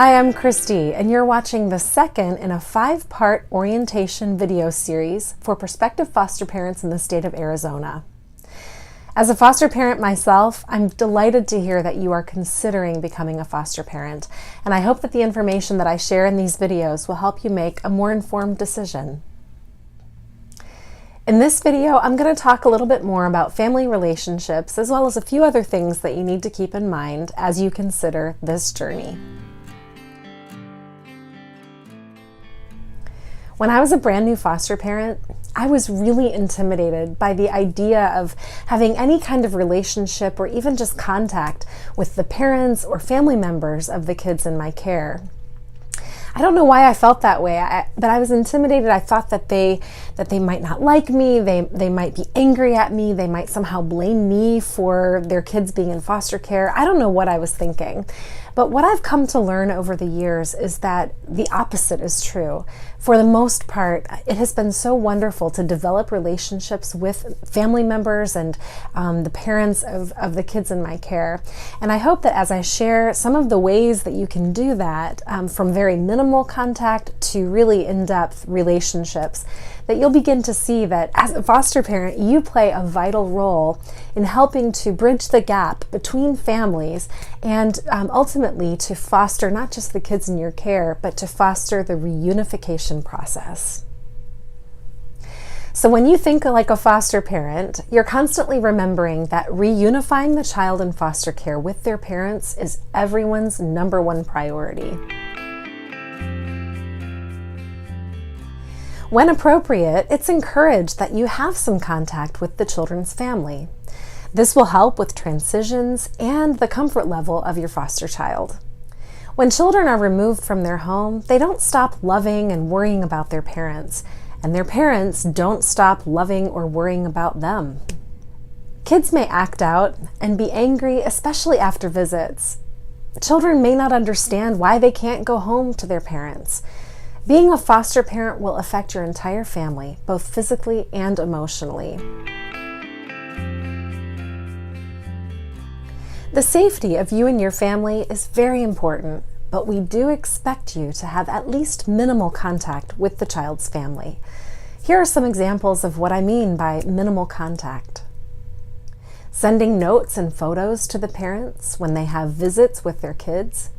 Hi, I'm Christy, and you're watching the second in a 5-part orientation video series for prospective foster parents in the state of Arizona. As a foster parent myself, I'm delighted to hear that you are considering becoming a foster parent, and I hope that the information that I share in these videos will help you make a more informed decision. In this video, I'm going to talk a little bit more about family relationships, as well as a few other things that you need to keep in mind as you consider this journey. When I was a brand new foster parent, I was really intimidated by the idea of having any kind of relationship or even just contact with the parents or family members of the kids in my care. I don't know why I felt that way, but I was intimidated. I thought that they might not like me, they might be angry at me, they might somehow blame me for their kids being in foster care. I don't know what I was thinking. But what I've come to learn over the years is that the opposite is true. For the most part, it has been so wonderful to develop relationships with family members and the parents of the kids in my care. And I hope that as I share some of the ways that you can do that, from very minimal contact to really in-depth relationships, that you'll begin to see that as a foster parent, you play a vital role in helping to bridge the gap between families and ultimately to foster not just the kids in your care, but to foster the reunification process. So when you think like a foster parent, you're constantly remembering that reunifying the child in foster care with their parents is everyone's #1 priority. When appropriate, it's encouraged that you have some contact with the children's family. This will help with transitions and the comfort level of your foster child. When children are removed from their home, they don't stop loving and worrying about their parents, and their parents don't stop loving or worrying about them. Kids may act out and be angry, especially after visits. Children may not understand why they can't go home to their parents. Being a foster parent will affect your entire family, both physically and emotionally. The safety of you and your family is very important, but we do expect you to have at least minimal contact with the child's family. Here are some examples of what I mean by minimal contact. Sending notes and photos to the parents when they have visits with their kids.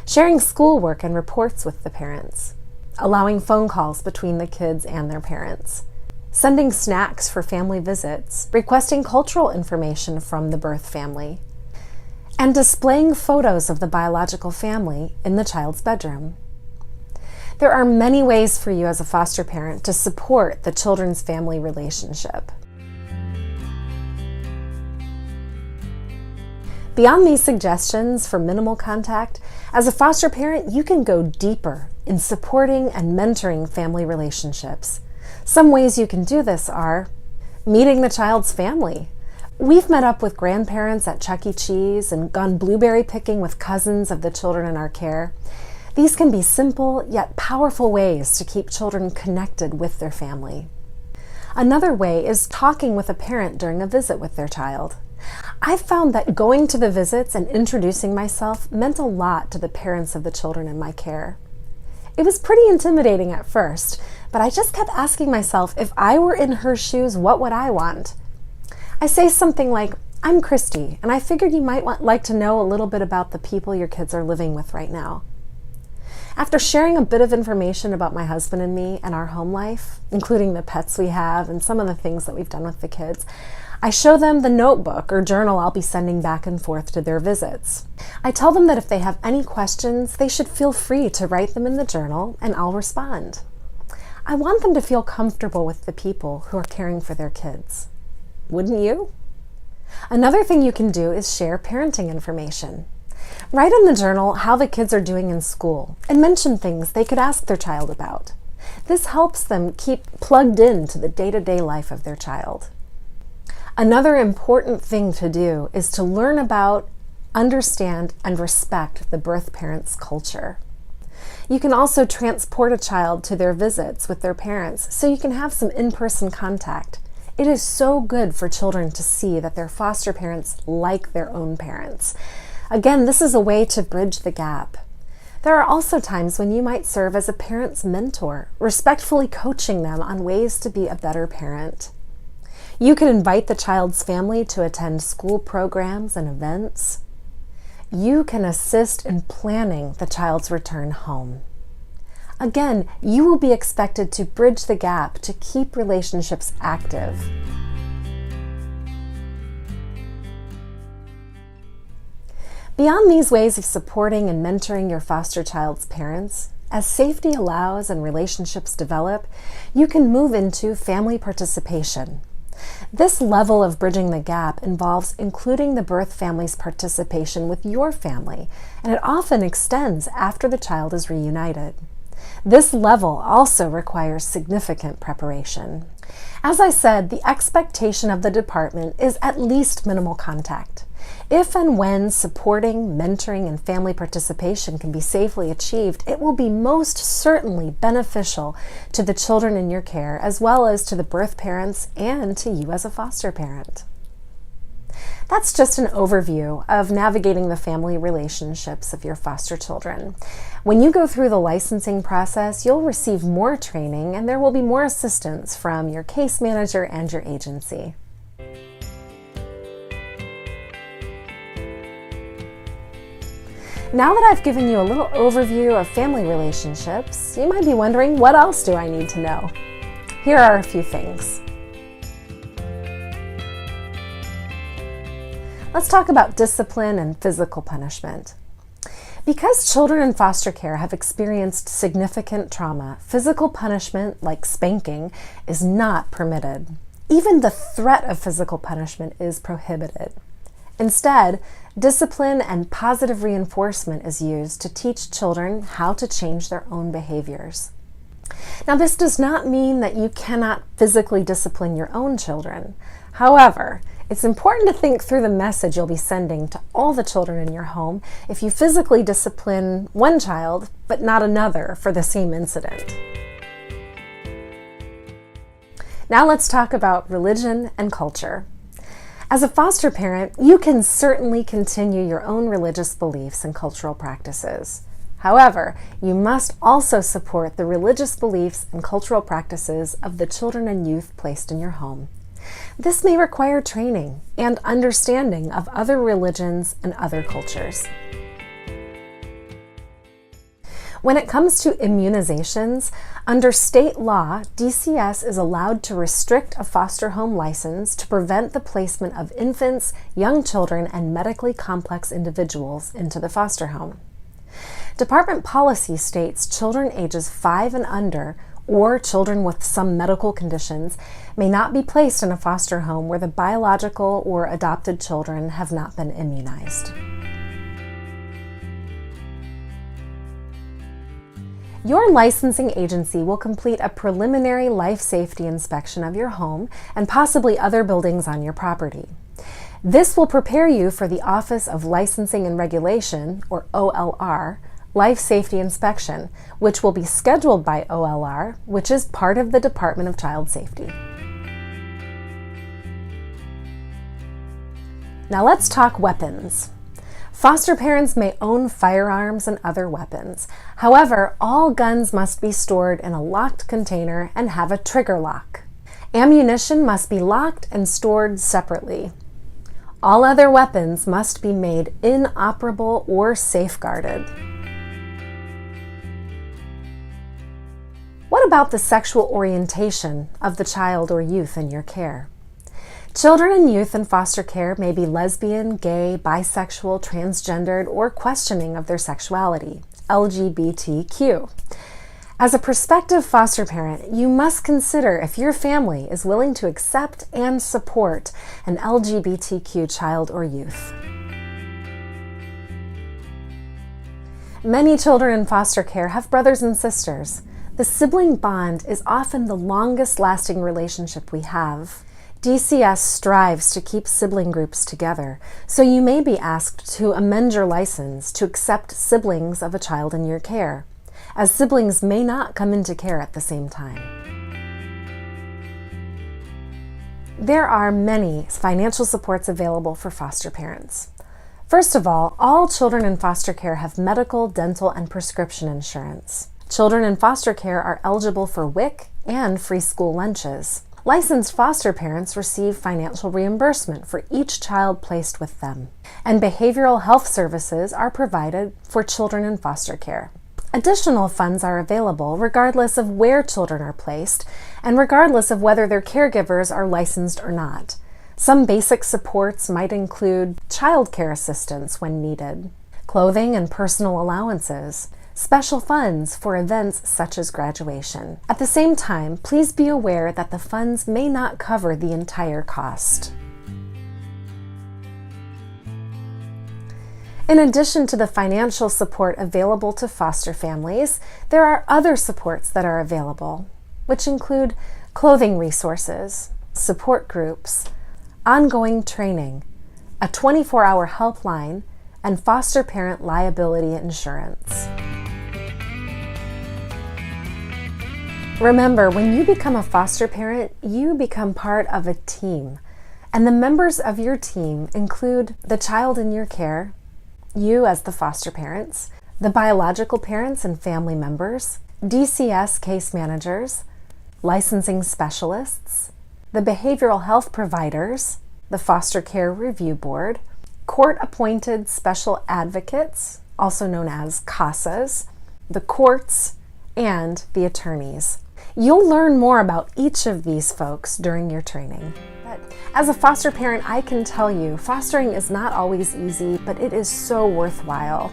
Sharing schoolwork and reports with the parents. Allowing phone calls between the kids and their parents. Sending snacks for family visits. Requesting cultural information from the birth family. And displaying photos of the biological family in the child's bedroom. There are many ways for you as a foster parent to support the children's family relationship. Beyond these suggestions for minimal contact, as a foster parent, you can go deeper in supporting and mentoring family relationships. Some ways you can do this are meeting the child's family. We've met up with grandparents at Chuck E. Cheese and gone blueberry picking with cousins of the children in our care. These can be simple yet powerful ways to keep children connected with their family. Another way is talking with a parent during a visit with their child. I've found that going to the visits and introducing myself meant a lot to the parents of the children in my care. It was pretty intimidating at first, but I just kept asking myself, if I were in her shoes, what would I want? I say something like, I'm Christy, and I figured you might like to know a little bit about the people your kids are living with right now. After sharing a bit of information about my husband and me and our home life, including the pets we have and some of the things that we've done with the kids, I show them the notebook or journal I'll be sending back and forth to their visits. I tell them that if they have any questions, they should feel free to write them in the journal and I'll respond. I want them to feel comfortable with the people who are caring for their kids. Wouldn't you? Another thing you can do is share parenting information. Write in the journal how the kids are doing in school and mention things they could ask their child about. This helps them keep plugged into the day-to-day life of their child. Another important thing to do is to learn about, understand, and respect the birth parent's culture. You can also transport a child to their visits with their parents so you can have some in-person contact. It is so good for children to see that their foster parents like their own parents. Again, this is a way to bridge the gap. There are also times when you might serve as a parent's mentor, respectfully coaching them on ways to be a better parent. You can invite the child's family to attend school programs and events. You can assist in planning the child's return home. Again, you will be expected to bridge the gap to keep relationships active. Beyond these ways of supporting and mentoring your foster child's parents, as safety allows and relationships develop, you can move into family participation. This level of bridging the gap involves including the birth family's participation with your family, and it often extends after the child is reunited. This level also requires significant preparation. As I said, the expectation of the department is at least minimal contact. If and when supporting, mentoring, and family participation can be safely achieved, it will be most certainly beneficial to the children in your care, as well as to the birth parents and to you as a foster parent. That's just an overview of navigating the family relationships of your foster children. When you go through the licensing process, you'll receive more training and there will be more assistance from your case manager and your agency. Now that I've given you a little overview of family relationships, you might be wondering, what else do I need to know? Here are a few things. Let's talk about discipline and physical punishment. Because children in foster care have experienced significant trauma, physical punishment, like spanking, is not permitted. Even the threat of physical punishment is prohibited. Instead, discipline and positive reinforcement is used to teach children how to change their own behaviors. Now, this does not mean that you cannot physically discipline your own children. However, it's important to think through the message you'll be sending to all the children in your home if you physically discipline one child but not another for the same incident. Now let's talk about religion and culture. As a foster parent, you can certainly continue your own religious beliefs and cultural practices. However, you must also support the religious beliefs and cultural practices of the children and youth placed in your home. This may require training and understanding of other religions and other cultures. When it comes to immunizations, under state law, DCS is allowed to restrict a foster home license to prevent the placement of infants, young children, and medically complex individuals into the foster home. Department policy states children ages 5 and under, or children with some medical conditions, may not be placed in a foster home where the biological or adopted children have not been immunized. Your licensing agency will complete a preliminary life safety inspection of your home and possibly other buildings on your property. This will prepare you for the Office of Licensing and Regulation, or OLR, life safety inspection, which will be scheduled by OLR, which is part of the Department of Child Safety. Now let's talk weapons. Foster parents may own firearms and other weapons. However, all guns must be stored in a locked container and have a trigger lock. Ammunition must be locked and stored separately. All other weapons must be made inoperable or safeguarded. What about the sexual orientation of the child or youth in your care? Children and youth in foster care may be lesbian, gay, bisexual, transgendered, or questioning of their sexuality, LGBTQ. As a prospective foster parent, you must consider if your family is willing to accept and support an LGBTQ child or youth. Many children in foster care have brothers and sisters. The sibling bond is often the longest lasting relationship we have. DCS strives to keep sibling groups together, so you may be asked to amend your license to accept siblings of a child in your care, as siblings may not come into care at the same time. There are many financial supports available for foster parents. First of all children in foster care have medical, dental, and prescription insurance. Children in foster care are eligible for WIC and free school lunches. Licensed foster parents receive financial reimbursement for each child placed with them, and behavioral health services are provided for children in foster care. Additional funds are available regardless of where children are placed and regardless of whether their caregivers are licensed or not. Some basic supports might include child care assistance when needed, clothing and personal allowances, special funds for events such as graduation. At the same time, please be aware that the funds may not cover the entire cost. In addition to the financial support available to foster families, there are other supports that are available, which include clothing resources, support groups, ongoing training, a 24-hour helpline, and foster parent liability insurance. Remember, when you become a foster parent, you become part of a team, and the members of your team include the child in your care, you as the foster parents, the biological parents and family members, DCS case managers, licensing specialists, the behavioral health providers, the Foster Care Review Board, court-appointed special advocates, also known as CASAs, the courts, and the attorneys. You'll learn more about each of these folks during your training. But as a foster parent, I can tell you, fostering is not always easy, but it is so worthwhile.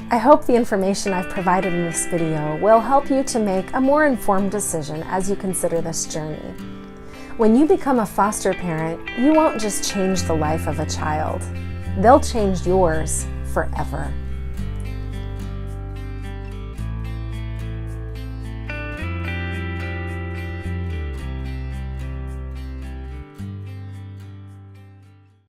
I hope the information I've provided in this video will help you to make a more informed decision as you consider this journey. When you become a foster parent, you won't just change the life of a child. They'll change yours forever.